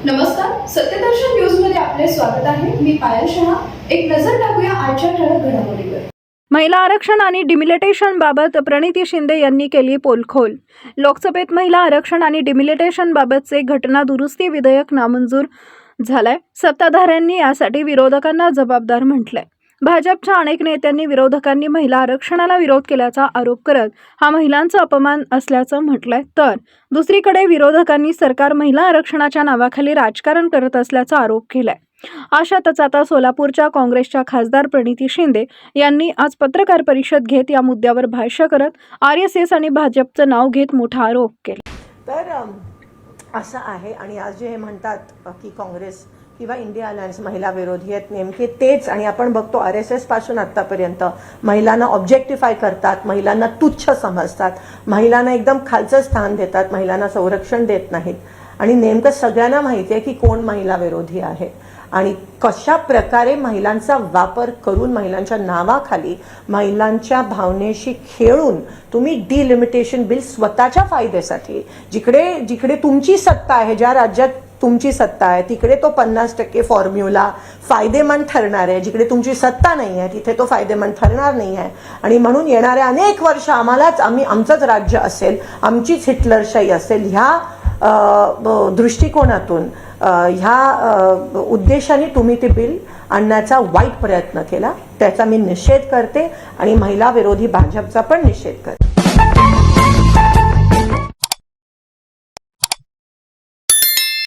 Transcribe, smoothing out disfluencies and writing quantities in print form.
नमस्कार, सत्यदर्शन न्यूज मध्ये आपले स्वागत आहे. मी पायल शहा. एक नजर टाकूया आजच्या ठळक घडामोडीवर. महिला आरक्षण आणि डिमिलिटेशन बाबत प्रणिती शिंदे यांनी केली पोलखोल. लोकसभेत महिला आरक्षण आणि डिमिलिटेशन बाबतचे घटना दुरुस्ती विधेयक नामंजूर झालंय. सत्ताधाऱ्यांनी यासाठी विरोधकांना जबाबदार म्हटलंय. भाजपच्या अनेक नेत्यांनी विरोधकांनी महिला आरक्षणाला विरोध केल्याचा आरोप करत हा महिलांचा अपमान असल्याचं म्हटलंय. तर दुसरीकडे विरोधकांनी सरकार महिला आरक्षणाच्या नावाखाली राजकारण करत असल्याचा आरोप केलाय. अशातच आता सोलापूरच्या काँग्रेसच्या खासदार प्रणिती शिंदे यांनी आज पत्रकार परिषद घेत या मुद्द्यावर भाष्य करत RSS आणि भाजपचं नाव घेत मोठा आरोप केला. तर असं आहे आणि आज जे हे म्हणतात की काँग्रेस किंवा इंडिया अलायन्स महिला विरोधी आहेत, नेमके तेच. आणि आपण बघतो RSS पासून आतापर्यंत महिलांना ऑब्जेक्टिफाय करतात, महिलांना तुच्छ समजतात, महिलांना एकदम खालचं स्थान देतात, महिलांना संरक्षण देत नाहीत. आणि नेमकं सगळ्यांना माहिती आहे की कोण महिला विरोधी आहे आणि कशा प्रकारे महिलांचा वापर करून महिलांच्या नावाखाली महिलांच्या भावनेशी खेळून तुम्ही डिलिमिटेशन बिल स्वतःच्या फायद्यासाठी, जिकडे जिकडे तुमची सत्ता आहे, ज्या राज्यात तुमची सत्ता आहे तिकडे तो 50% फॉर्म्युला फायदेमंद ठरणार आहे, जिकडे तुमची सत्ता नाही आहे तिथे तो फायदेमंद ठरणार नाही आहे. आणि म्हणून येणाऱ्या अनेक वर्ष आमचंच राज्य असेल, आमचीच हिटलरशाही असेल, ह्या दृष्टिकोनातून ह्या उद्देशाने तुम्ही ते बिल आणण्याचा वाईट प्रयत्न केला. त्याचा मी निषेध करते आणि महिला विरोधी भाजपचा पण निषेध करते.